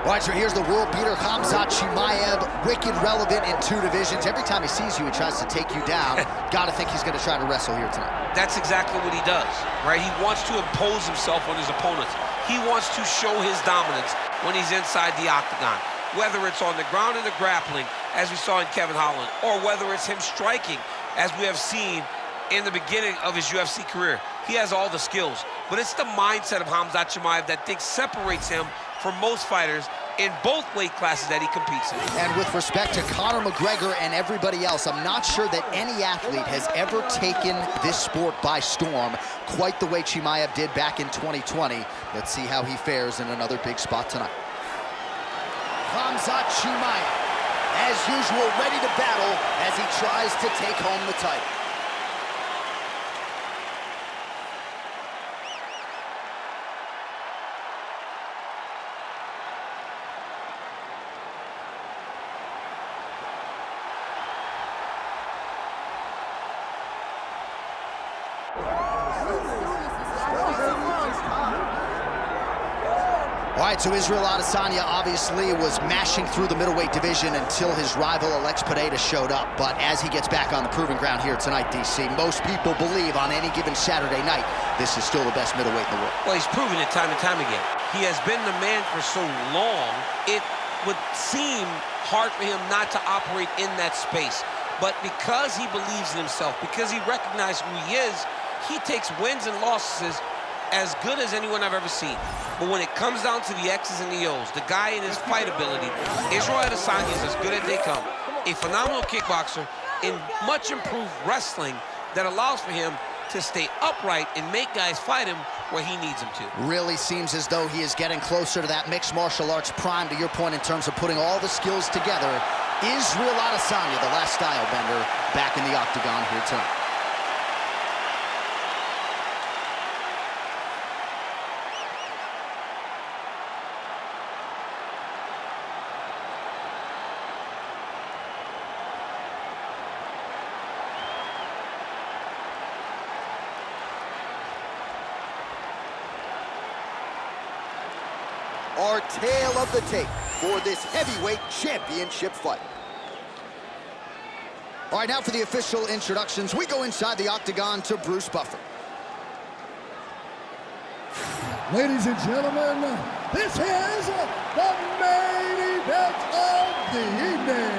All right, so here's the world beater, CHIMAEV, wicked relevant in 2 divisions. Every time he sees you, he tries to take you down. Got to think he's going to try to wrestle here tonight. That's exactly what he does, right? He wants to impose himself on his opponents. He wants to show his dominance when he's inside the octagon, whether it's on the ground in the grappling, as we saw in Kevin Holland, or whether it's him striking, as we have seen in the beginning of his UFC career. He has all the skills, but it's the mindset of CHIMAEV that I think separates him from most fighters in both weight classes that he competes in. And with respect to Conor McGregor and everybody else, I'm not sure that any athlete has ever taken this sport by storm quite the way CHIMAEV did back in 2020. Let's see how he fares in another big spot tonight. CHIMAEV, as usual, ready to battle as he tries to take home the title. All right, so Israel ADESANYA obviously was mashing through the middleweight division until his rival Alex Pereira showed up. But as he gets back on the proving ground here tonight, DC, most people believe on any given Saturday night, this is still the best middleweight in the world. Well, he's proven it time and time again. He has been the man for so long, it would seem hard for him not to operate in that space. But because he believes in himself, because he recognizes who he is, he takes wins and losses as good as anyone I've ever seen. But when it comes down to the X's and the O's, the guy in his fight ability, Israel ADESANYA is as good as they come. A phenomenal kickboxer in much improved wrestling that allows for him to stay upright and make guys fight him where he needs them to. Really seems as though he is getting closer to that mixed martial arts prime, to your point, in terms of putting all the skills together. Israel ADESANYA, the last style bender, back in the octagon here tonight. Our tale of the tape for this heavyweight championship fight. All right, now for the official introductions, we go inside the octagon to Bruce Buffer. Ladies and gentlemen, this is the main event of the evening.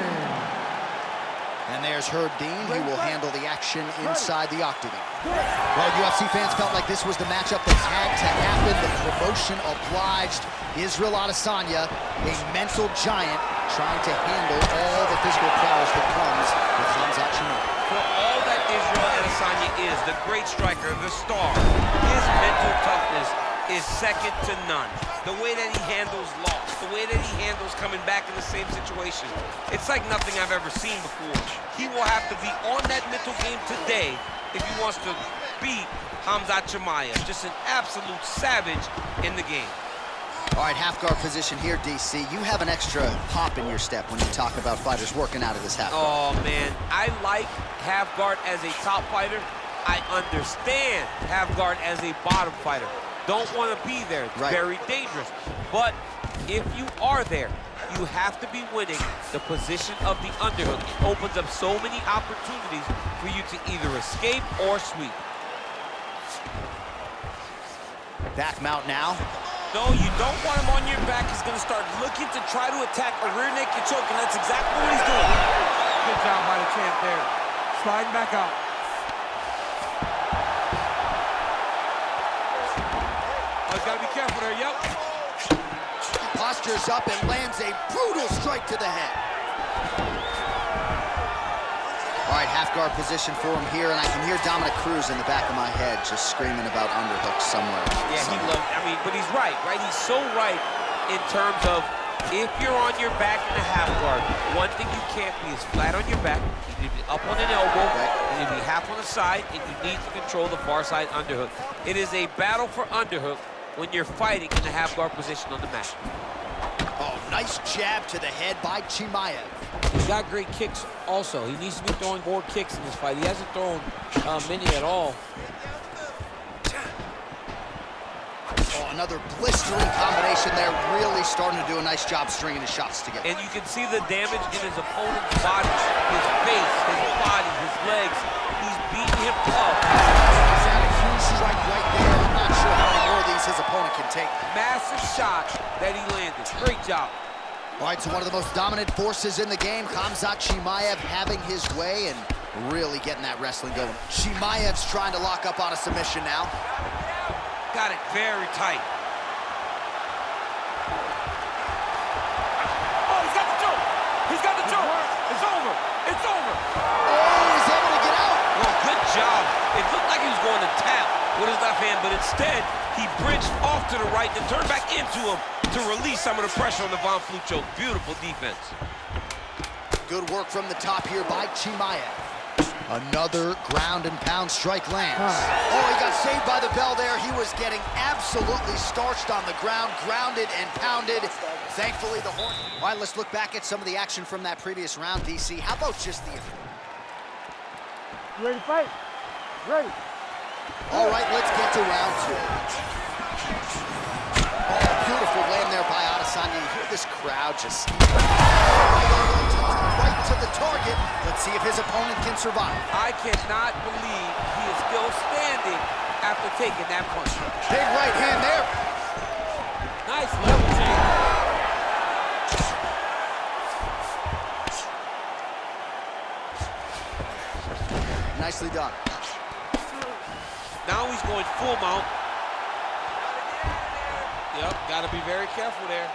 And there's Herb Dean, who will handle the action inside the octagon. Well, UFC fans felt like this was the matchup that had to happen. The promotion obliged. Israel ADESANYA, a mental giant, trying to handle all the physical prowess that comes with CHIMAEV. For all that Israel ADESANYA is, the great striker, the star, his mental toughness is second to none. The way that he handles loss, the way that he handles coming back in the same situation, it's like nothing I've ever seen before. He will have to be on that mental game today if he wants to beat CHIMAEV. Just an absolute savage in the game. All right, half guard position here, DC. You have an extra pop in your step when you talk about fighters working out of this half guard. Oh, man, I like half guard as a top fighter. I understand half guard as a bottom fighter. Don't want to be there. It's very dangerous. But if you are there, you have to be winning the position of the underhook. It opens up so many opportunities for you to either escape or sweep. Back mount now. No, you don't want him on your back. He's going to start looking to try to attack a rear naked choke, and that's exactly what he's doing. Good job by the champ there. Sliding back out. Oh, he's got to be careful there, yep. Postures up and lands a brutal strike to the head. All right, half guard position for him here, and I can hear Dominic Cruz in the back of my head just screaming about underhooks somewhere. Yeah, he loves, I mean, but he's right? He's so right in terms of if you're on your back in a half guard, one thing you can't be is flat on your back. You need to be up on an elbow, you need to be half on the side, and you need to control the far side underhook. It is a battle for underhook when you're fighting in the half guard position on the mat. Oh, nice jab to the head by CHIMAEV. He's got great kicks also. He needs to be throwing more kicks in this fight. He hasn't thrown many at all. Oh, Another blistering combination there, really starting to do a nice job stringing his shots together. And you can see the damage in his opponent's body, his face, his body, his legs. He's beating him up. He's had a huge strike right there. I'm not sure how many more of these his opponent can take. Massive shot that he landed. Great job. All right, so one of the most dominant forces in the game, Khamzat Chimaev having his way and really getting that wrestling going. Chimaev's trying to lock up on a submission now. Got it very tight. Oh, he's got the choke. He's got the choke. It's over. It's over. Oh, he's able to get out. Well, good job. It looked like he was going to tap with his left hand, but instead, he bridged off to the right and turned back into him to release some of the pressure on the Von Flue choke. Beautiful defense. Good work from the top here by Chimaev. Another ground and pound strike lands. Oh, he got saved by the bell there. He was getting absolutely starched on the ground, grounded and pounded. Thankfully, the horn. All right, let's look back at some of the action from that previous round, DC. How about just the... You ready to fight? Ready. All right, let's get to round two. Oh, beautiful land there by ADESANYA. You hear this crowd just... right to the target. Let's see if his opponent can survive. I cannot believe he is still standing after taking that punch. Big right hand there. Nice level change. Nicely done. Now he's going full mount. Yep, got to be very careful there.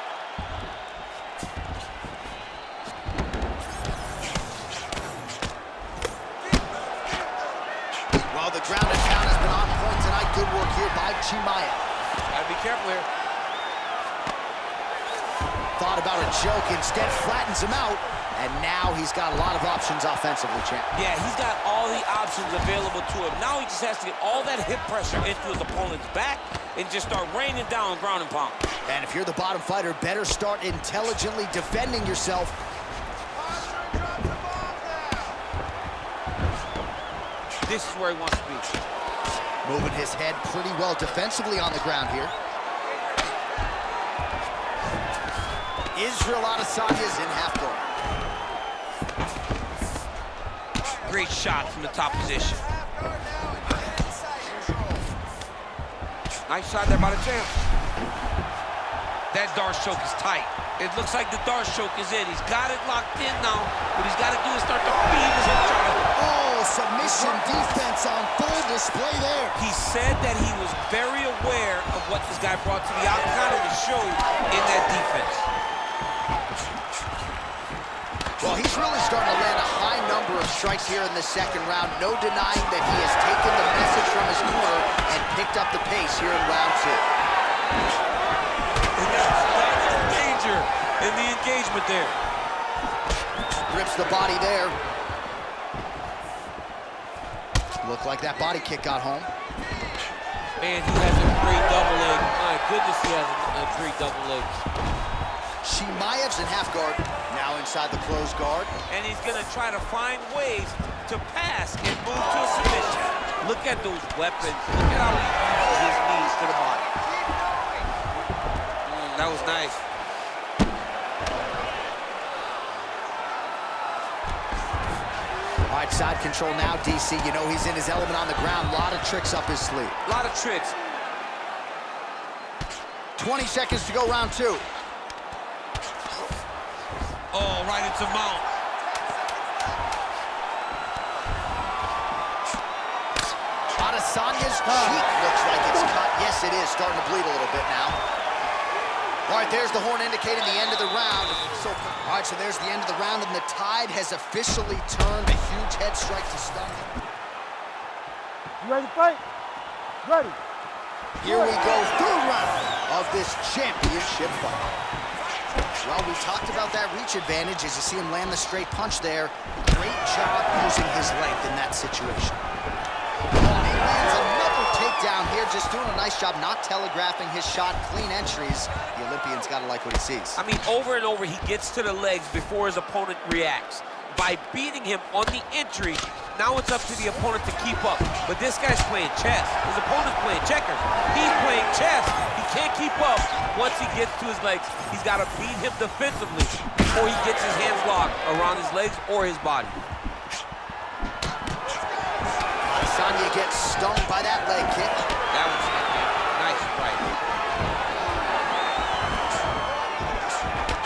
Well, the ground and pound has been on point tonight. Good work here by Chimaev. Got to be careful here. Thought about a choke, instead flattens him out. And now he's got a lot of options offensively, champ. Yeah, he's got all the options available to him. Now he just has to get all that hip pressure into his opponent's back and just start raining down ground and pound. And if you're the bottom fighter, better start intelligently defending yourself. This is where he wants to be. Moving his head pretty well defensively on the ground here. Israel ADESANYA is in half guard. Great shot from the top position. Nice shot there by the champ. That Darce choke is tight. It looks like the Darce choke is in. He's got it locked in now. What he's got to do is start to feed his opponent. Oh, submission defense on full display there. He said that he was very aware of what this guy brought to the octagon and it showed in that defense. Well, he's really starting to land a high number of strikes here in the second round. No denying that he has taken the message from his corner and picked up the pace here in round two. And that's the danger in the engagement there. Rips the body there. Looked like that body kick got home. Man, he has a great double leg. My goodness, he has a great double leg. Chimaev's in half guard, now inside the closed guard. And he's gonna try to find ways to pass and move to a submission. Look at those weapons. Look at how he uses his knees to the body. That was nice. All right, side control now, DC. You know he's in his element on the ground. A lot of tricks up his sleeve. A lot of tricks. 20 seconds to go, round two. Oh, right into mount. ADESANYA's cheek looks like it's cut. Yes, it is. Starting to bleed a little bit now. All right, there's the horn indicating the end of the round. All right, so there's the end of the round, and the tide has officially turned. A huge head strike to stun him. You ready to fight? Ready. Here we go, third round of this championship fight. Well, we talked about that reach advantage as you see him land the straight punch there. Great job using his length in that situation. He lands another takedown here, just doing a nice job not telegraphing his shot. Clean entries. The Olympian's got to like what he sees. I mean, over and over, he gets to the legs before his opponent reacts. By beating him on the entry, Now it's up to the opponent to keep up. But this guy's playing chess. His opponent's playing checkers. He's playing chess. He can't keep up. Once he gets to his legs, he's got to beat him defensively, or he gets his hands locked around his legs or his body. Adesanya gets stung by that leg kick. That was nice right.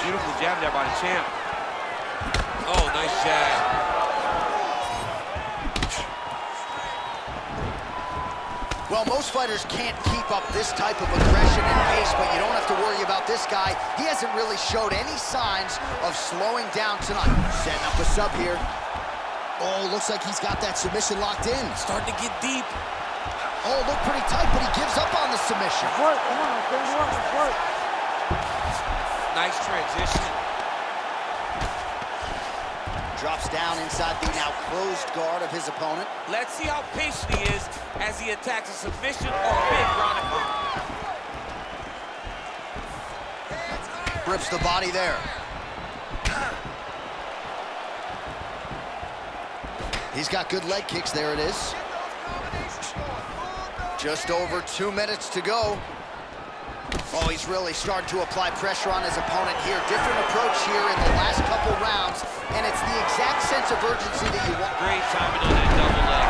Beautiful jab there by the champ. Oh, nice jab. Well, most fighters can't keep up this type of aggression and pace, but you don't have to worry about this guy. He hasn't really showed any signs of slowing down tonight. Setting up a sub here. Oh, looks like he's got that submission locked in. Starting to get deep. Oh, look pretty tight, but he gives up on the submission. Work, come on, work. Nice transition. Drops down inside the now closed guard of his opponent. Let's see how patient he is as he attacks a submission or big ground and pound. Grips the body there. He's got good leg kicks. There it is. Just over 2 minutes to go. Oh, he's really starting to apply pressure on his opponent here. Different approach here in the last couple rounds, and it's the exact sense of urgency that you want. Great timing on that double leg.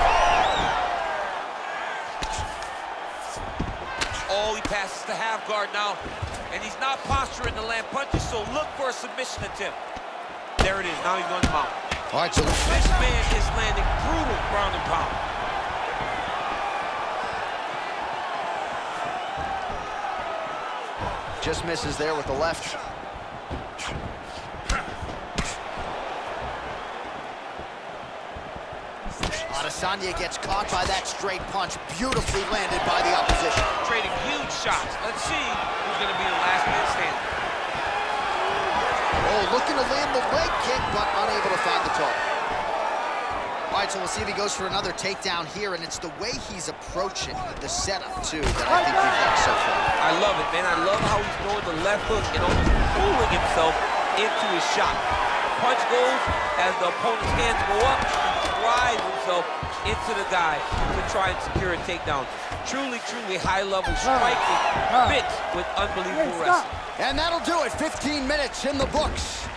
Oh, he passes the half guard now, and he's not posturing to land punches, so look for a submission attempt. There it is. Now he's going to mount. All right, so This man is landing brutal ground and pound. just misses there with the left. Adesanya gets caught by that straight punch, beautifully landed by the opposition. Trading huge shots. Let's see who's going to be the last man standing. Oh, looking to land the leg kick, but unable to find the target. All right, so we'll see if he goes for another takedown here, and it's the way he's approaching the setup, too, that I think we've liked so far. I love it, man. I love how he's throwing the left hook and almost pulling himself into his shot. Punch goes as the opponent's hands go up, he drives himself into the guy to try and secure a takedown. Truly, truly high-level striking, mixed with unbelievable wrestling. And that'll do it. 15 minutes in the books.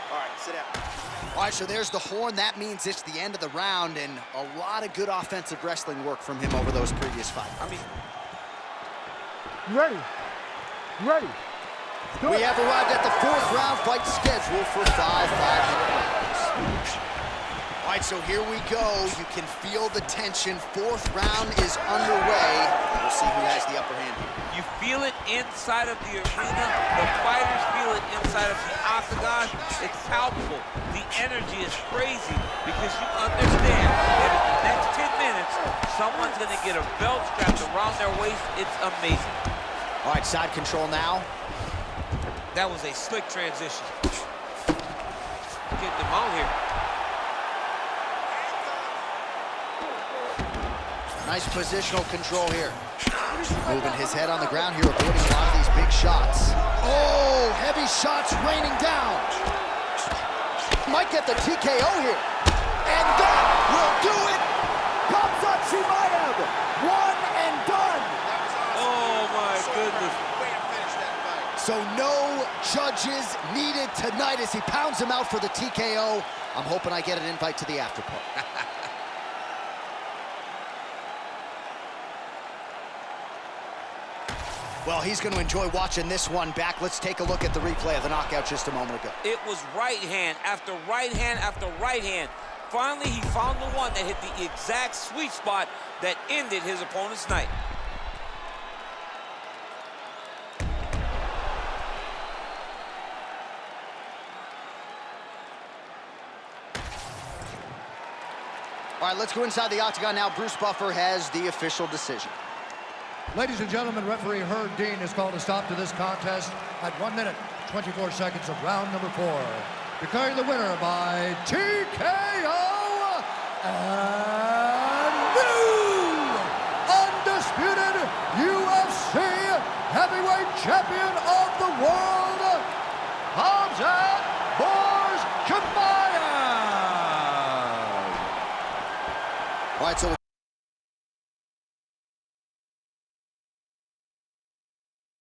All right, sit down. All right, so there's the horn. That means it's the end of the round, and a lot of good offensive wrestling work from him over those previous fights. I mean, You ready? You ready? We have arrived at the fourth round fight schedule for 5 5-minute rounds. All right, so here we go. You can feel the tension. Fourth round is underway. We'll see who has the upper hand here. you feel it inside of the arena. The fighters feel it inside of the octagon. It's palpable. The energy is crazy because you understand that in the next 10 minutes, someone's going to get a belt strapped around their waist. It's amazing. All right, side control now. That was a slick transition. Getting them out here. Nice positional control here. Moving his head on the ground here, avoiding a lot of these big shots. Oh, heavy shots raining down. Might get the TKO here. And that will do it. Comes on CHIMAEV. One and done. Oh, my goodness. So no judges needed tonight as he pounds him out for the TKO. I'm hoping I get an invite to the after party. Well, he's going to enjoy watching this one back. Let's take a look at the replay of the knockout just a moment ago. It was right hand after right hand after right hand. Finally, he found the one that hit the exact sweet spot that ended his opponent's night. All right, let's go inside the octagon now. Bruce Buffer has the official decision. Ladies and gentlemen, referee Herb Dean has called a stop to this contest at 1 minute, 24 seconds of round number 4. Declaring the winner by TKO and new undisputed UFC heavyweight champion of the world, Khamzat Chimaev. All right, so